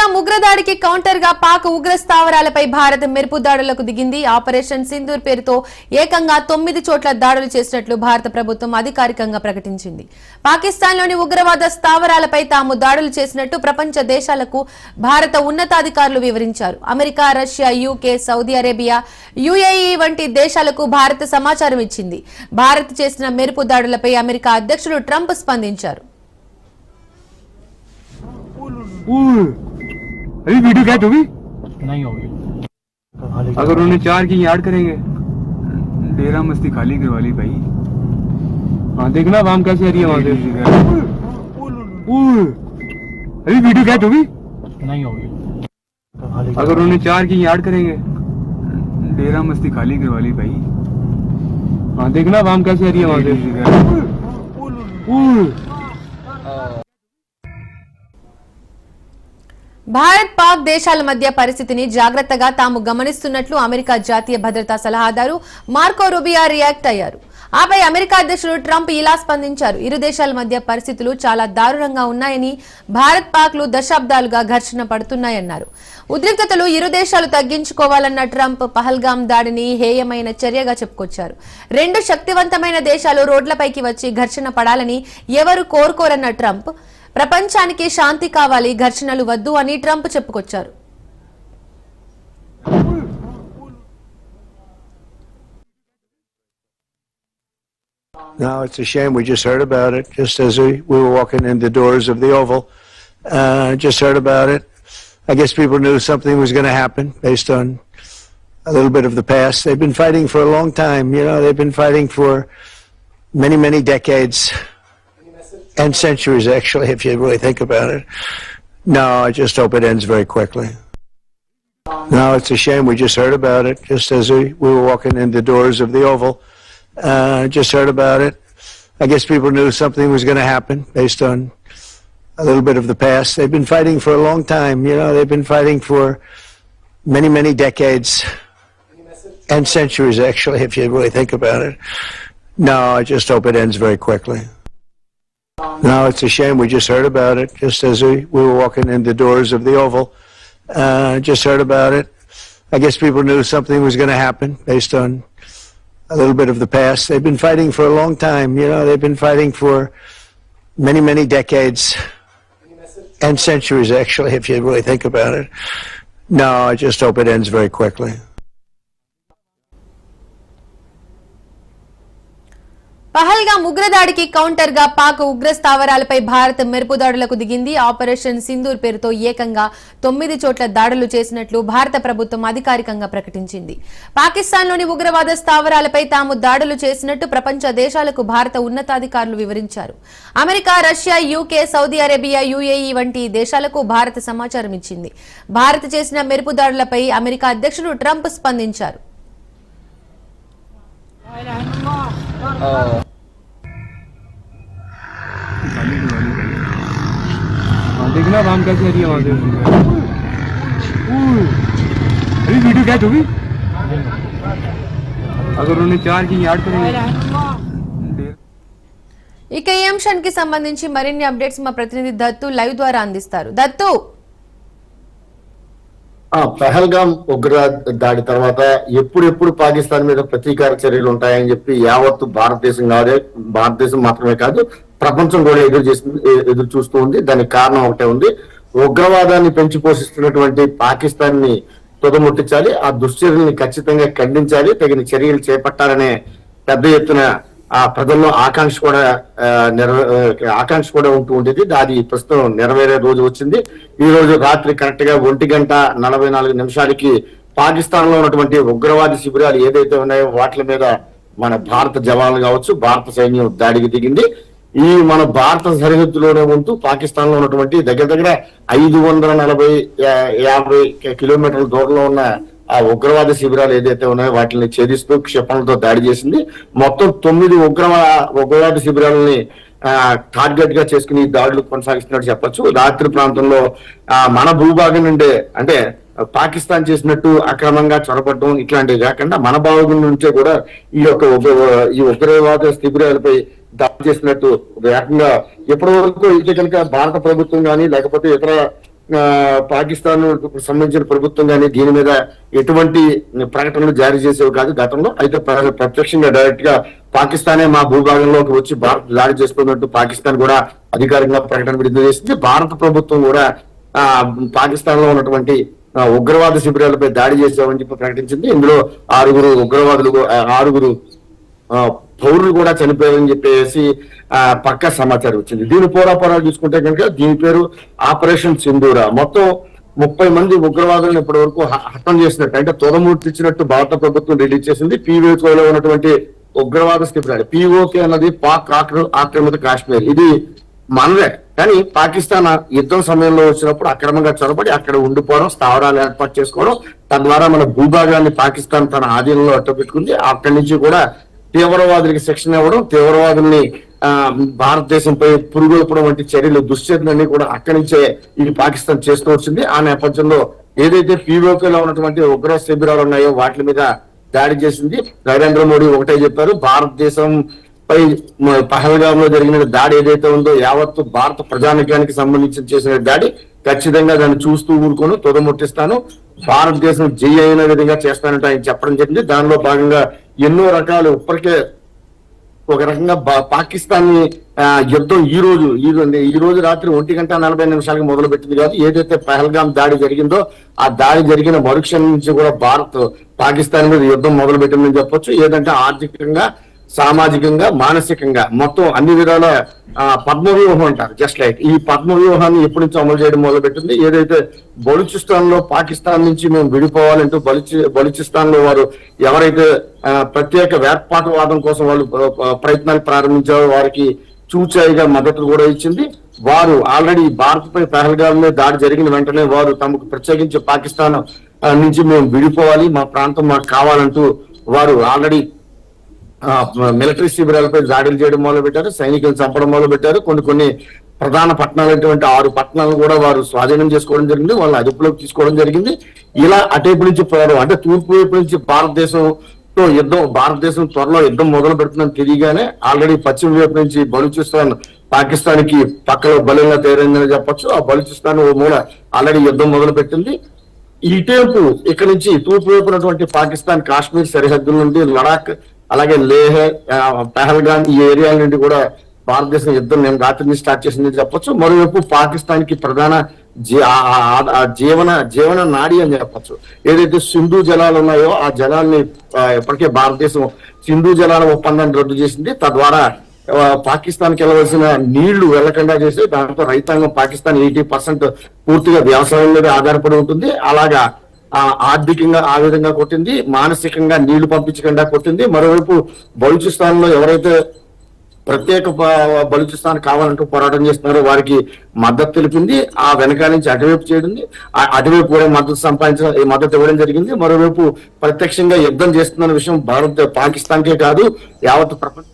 పహల్గా ఉగ్రదాడికి కౌంటర్ గా పాక్ ఉగ్ర స్థావరాలపై భారత్ మెరుపు దాడులకు దిగింది. ఆపరేషన్ సింధూర్ పేరుతో ఏకంగా 9 చోట్ల దాడులు చేసినట్లు భారత ప్రభుత్వం అధికారికంగా ప్రకటించింది. పాకిస్తాన్లోని ఉగ్రవాద స్థావరాలపై తాము దాడులు చేసినట్టు ప్రపంచ దేశాలకు భారత ఉన్నతాధికారులు వివరించారు. America, Russia, UK, Saudi Arabia, UAE వంటి దేశాలకు భారత్ సమాచారం ఇచ్చింది. భారత్ చేసిన మెరుపు దాడులపై అమెరికా అధ్యక్షుడు ట్రంప్ స్పందించారు. अभी वीडियो क्या होगी नहीं होगी। अगर उन्हें 4 की याद करेंगे डेरा मस्ती खाली करवा ली भाई। हाँ देखना वाम कैसे आ रही है वहां से। अभी वीडियो क्या होगी नहीं होगी। अगर उन्हें 4 की याद करेंगे डेरा मस्ती खाली करवा ली भाई। हाँ देखना वाम कैसे आ रही है वहां से। భారత్ పాక్ దేశాల మధ్య పరిస్థితిని జాగ్రత్తగా తాము గమనిస్తున్నట్లు అమెరికా జాతీయ భద్రతా సలహాదారు మార్కో రూబియో రియాక్ట్ అయ్యారు. ఆపై అమెరికా అధ్యక్షుడు ట్రంప్ ఇలా స్పందించారు. ఇరు దేశాల మధ్య పరిస్థితులు చాలా దారుణంగా ఉన్నాయని, భారత్ పాక్లు దశాబ్దాలుగా ఘర్షణ పడుతున్నాయన్నారు. ఉద్రిక్తతలు ఇరు దేశాలు తగ్గించుకోవాలన్న ట్రంప్ పహల్గాం దాడిని హేయమైన చర్యగా చెప్పుకొచ్చారు. 2 శక్తివంతమైన దేశాలు రోడ్లపైకి వచ్చి ఘర్షణ పడాలని ఎవరు కోరుకోరన్న ట్రంప్, ప్రపంచానికి శాంతి కావాలి, ఘర్షణలు వద్దు అని ట్రంప్ చెప్పుకొచ్చారు. No, it's a shame. We just heard about it just as we were walking in the doors of the Oval. Just heard about it. I guess people knew something was going to happen based on a little bit of the past. They've been fighting for a long time. You know, they've been fighting for many, many decades. And centuries, actually, if you really think about it. No, I just hope it ends very quickly. No, it's a shame. We just heard about it just as we were walking in the doors of the Oval. Just heard about it. I guess people knew something was going to happen based on a little bit of the past. They've been fighting for a long time. You know, they've been fighting for many, many decades. And centuries, actually, if you really think about it. No, I just hope it ends very quickly. No, it's a shame. We just heard about it just as we were walking in the doors of the Oval. Just heard about it. I guess people knew something was going to happen based on a little bit of the past. They've been fighting for a long time. You know, they've been fighting for many, many decades and centuries, actually, if you really think about it. No, I just hope it ends very quickly. Pahalgam ఉగ్రదాడికి counter గా పాక్ ఉగ్ర స్థావరాలపై భారత్ మెరుపు దాడులకు దిగింది. Operation Sindoor పేరుతో ఏకంగా 9 చోట్ల దాడులు చేసినట్లు భారత ప్రభుత్వం అధికారికంగా ప్రకటించింది. పాకిస్తాన్లోని ఉగ్రవాద స్థావరాలపై తాము దాడులు చేసినట్టు ప్రపంచ దేశాలకు భారత ఉన్నతాధికారులు వివరించారు. America, Russia, UK, Saudi Arabia, UAE వంటి దేశాలకు భారత సమాచారం ఇచ్చింది. భారత్ చేసిన మెరుపు దాడులపై అమెరికా అధ్యక్షుడు ట్రంప్ స్పందించారు. देखना वाम कैसे आ रही है वहां से। अभी वीडियो क्या होगी अगर उन्हें 4 की याद करेंगे। ఇక ఈ అంశానికి సంబంధించి మరిన్ని అప్డేట్స్ మా ప్రతినిధి దత్తు లైవ్ ద్వారా అందిస్తారు. దత్తు, పహల్గాం ఉగ్ర దాడి తర్వాత ఎప్పుడెప్పుడు పాకిస్తాన్ మీద ప్రతీకార చర్యలు ఉంటాయని చెప్పి యావత్తు భారతదేశం మాత్రమే కాదు ప్రపంచం కూడా ఎదురు చూస్తూ ఉంది. దానికి కారణం ఒకటే ఉంది. ఉగ్రవాదాన్ని పెంచి పోషిస్తున్నటువంటి పాకిస్తాన్ ని తుదముట్టించాలి, ఆ దుశ్చర్యల్ని ఖచ్చితంగా ఖండించాలి, తగిన చర్యలు చేపట్టాలనే పెద్ద ఎత్తున ఆ ప్రజల్లో ఆకాంక్ష కూడా ఉంటూ ఉండేది. అది ప్రస్తుతం నెరవేరే రోజు వచ్చింది. ఈ రోజు రాత్రి కరెక్ట్ గా 1:44 పాకిస్తాన్ లో ఉన్నటువంటి ఉగ్రవాది శిబిరాలు ఏదైతే ఉన్నాయో వాటి మీద మన భారత జవాన్లు కావచ్చు, భారత సైన్యం దాడికి దిగింది. ఈ మన భారత సరిహద్దులోనే ఉంటూ పాకిస్తాన్ లో ఉన్నటువంటి దగ్గర 540-50 కిలోమీటర్ల దూరంలో ఉన్న ఆ ఉగ్రవాద శిబిరాలు ఏదైతే ఉన్నాయో వాటిని ఛేదిస్తూ క్షిపణులతో దాడి చేసింది. మొత్తం 9 ఉగ్రవాద శిబిరాలని టార్గెట్ గా చేసుకుని దాడులు కొనసాగిస్తున్నట్టు చెప్పొచ్చు. రాత్రి ప్రాంతంలో మన భూభాగం నుండే అంటే పాకిస్తాన్ చేసినట్టు అక్రమంగా చొరబడడం ఇట్లాంటివి కాకుండా మన భాగం నుంచే కూడా ఈ ఉగ్రవాద శిబిరాలపై దాడి చేసినట్టు ఏకంగా ఎప్పటి వరకు అయితే కనుక భారత ప్రభుత్వం కానీ లేకపోతే ఇతర పాకిస్తాన్ సంబంధించిన ప్రభుత్వం కానీ దీని మీద ఎటువంటి ప్రకటనలు జారీ చేసేవి కాదు గతంలో. అయితే ప్రత్యక్షంగా డైరెక్ట్ గా పాకిస్తానే మా భూభాగంలోకి వచ్చి భారత్ దాడి చేస్తున్నట్టు పాకిస్తాన్ కూడా అధికారికంగా ప్రకటన విడుదల చేసింది. భారత ప్రభుత్వం కూడా పాకిస్తాన్ లో ఉన్నటువంటి ఉగ్రవాద శిబిరాలపై దాడి చేసామని చెప్పి ప్రకటించింది. ఇందులో 6 పౌరులు కూడా చనిపోయారని చెప్పేసి పక్కా సమాచారం వచ్చింది. దీని పోరాపారాలు చూసుకుంటే కనుక దీని పేరు ఆపరేషన్ సింధూర. మొత్తం 30 మంది ఉగ్రవాదులను ఇప్పటి వరకు హతం చేసినట్టు, అంటే తొదమూర్తి ఇచ్చినట్టు భారత ప్రభుత్వం రిలీజ్ చేసింది. పీఓకేలో ఉన్నటువంటి ఉగ్రవాద శిబిరాలు, పీఓకే అన్నది పాక్ ఆక్రమిత కాశ్మీర్, ఇది మనదే. కానీ పాకిస్తాన్ యుద్ధం సమయంలో వచ్చినప్పుడు అక్రమంగా చొరబడి అక్కడ ఉండిపోవడం, స్థావరాలు ఏర్పాటు చేసుకోవడం, తద్వారా మన భూభాగాన్ని పాకిస్తాన్ తన ఆధీనంలో అట్టపెట్టుకుంది. అక్కడి నుంచి కూడా తీవ్రవాదులకి శిక్షణ ఇవ్వడం, తీవ్రవాదుల్ని భారతదేశంపై పురుగొల్పడం వంటి చర్యలు, దుశ్చర్యలన్నీ కూడా అక్కడి నుంచే ఇది పాకిస్తాన్ చేస్తూ వచ్చింది. ఆ నేపథ్యంలో ఏదైతే పీఓకేలో ఉన్నటువంటి ఉగ్ర శిబిరాలు ఉన్నాయో వాటి మీద దాడి చేసింది. నరేంద్ర మోడీ ఒకటే చెప్పారు, భారతదేశం పై పహల్గామ్ లో జరిగిన దాడి ఏదైతే ఉందో యావత్తు భారత ప్రజానికానికి సంబంధించి చేసిన దాడి, ఖచ్చితంగా దాన్ని చూస్తూ ఊరుకొని తుదముట్టిస్తాను, భారతదేశం జై అయిన విధంగా చేస్తానంటే ఆయన చెప్పడం జరిగింది. దానిలో భాగంగా ఎన్నో రకాలు ఇప్పటికే ఒక రకంగా పాకిస్తాన్ యుద్ధం ఈ రోజు రాత్రి 1:40 మొదలు పెట్టింది కాదు. ఏదైతే పహల్గామ్ దాడి జరిగిందో ఆ దాడి జరిగిన మరుక్షణం నుంచి కూడా భారత్ పాకిస్తాన్ మీద యుద్ధం మొదలు పెట్టిందని చెప్పొచ్చు. ఏదంటే ఆర్థికంగా, సామాజికంగా, మానసికంగా మొత్తం అన్ని విధాల పద్మవ్యూహం అంటారు. జస్ట్ లైక్ ఈ పద్మవ్యూహాన్ని ఎప్పటి నుంచి అమలు చేయడం మొదలుపెట్టింది. ఏదైతే బలూచిస్తాన్ లో పాకిస్తాన్ నుంచి మేము విడిపోవాలంటూ బలూచిస్తాన్ లో వారు ఎవరైతే ప్రత్యేక వేర్పాటువాదం కోసం వాళ్ళు ప్రయత్నాలు ప్రారంభించారో వారికి చూచాయిగా మద్దతు కూడా ఇచ్చింది. వారు ఆల్రెడీ భారత్ పై పహల్గామ్ మీద దాడి జరిగిన వెంటనే వారు తమకు ప్రత్యేకించి పాకిస్తాన్ నుంచి మేము విడిపోవాలి, మా ప్రాంతం మాకు కావాలంటూ వారు ఆల్రెడీ మిలిటరీ శిబిరాలపై దాడులు చేయడం మొదలు పెట్టారు, సైనికులు చంపడం మొదలు పెట్టారు. కొన్ని ప్రధాన పట్టణాలైనటువంటి 6 పట్టణాలను కూడా వారు స్వాధీనం చేసుకోవడం జరిగింది, వాళ్ళ అదుపులోకి తీసుకోవడం జరిగింది. ఇలా అటేపు నుంచి పోవడం, అంటే తూర్పు వైపు నుంచి భారతదేశం త్వరలో యుద్ధం మొదలు పెడుతుందని తెలియగానే ఆల్రెడీ పశ్చిమ వైపు నుంచి బలూచిస్తాన్ పాకిస్తాన్ కి పక్కలో బలంగా తయారైందని చెప్పొచ్చు. ఆ బలూచిస్తాన్ ఓ మూల ఆల్రెడీ యుద్ధం మొదలు పెట్టింది. ఇటేపు ఇక్కడ నుంచి తూర్పు వైపు ఉన్నటువంటి పాకిస్తాన్ కాశ్మీర్ సరిహద్దుల నుండి లడాక్, అలాగే లేహ్, పహల్గామ్ ఈ ఏరియాల నుండి కూడా భారతదేశం యుద్ధం నేను రాత్రి నుంచి స్టార్ట్ చేసిందని చెప్పొచ్చు. మరోవైపు పాకిస్తాన్ కి ప్రధాన జీవన నాడి అని చెప్పొచ్చు. ఏదైతే సింధు జలాలు ఉన్నాయో ఆ జలాల్ని ఇప్పటికే భారతదేశం సింధు జలాల ఒప్పందాన్ని రద్దు చేసింది. తద్వారా పాకిస్తాన్ కి వెళ్ళవలసిన నీళ్లు వెళ్లకుండా చేసి దాంతో రైతాంగం పాకిస్తాన్ 80% పూర్తిగా వ్యవసాయం మీద ఆధారపడి ఉంటుంది. అలాగా ఆర్థికంగా ఆ విధంగా కొట్టింది, మానసికంగా నీళ్లు పంపించకుండా కొట్టింది. మరోవైపు బలూచిస్తాన్ లో ఎవరైతే ప్రత్యేక బలూచిస్తాన్ కావాలంటూ పోరాటం చేస్తున్నారో వారికి మద్దతు తెలిపింది. ఆ వెనకాల నుంచి అటువైపు చేయడింది, అటువైపు కూడా మద్దతు ఇవ్వడం జరిగింది. మరోవైపు ప్రత్యక్షంగా యుద్ధం చేస్తున్న విషయం పాకిస్తాన్ కే కాదు యావత్ ప్రపంచ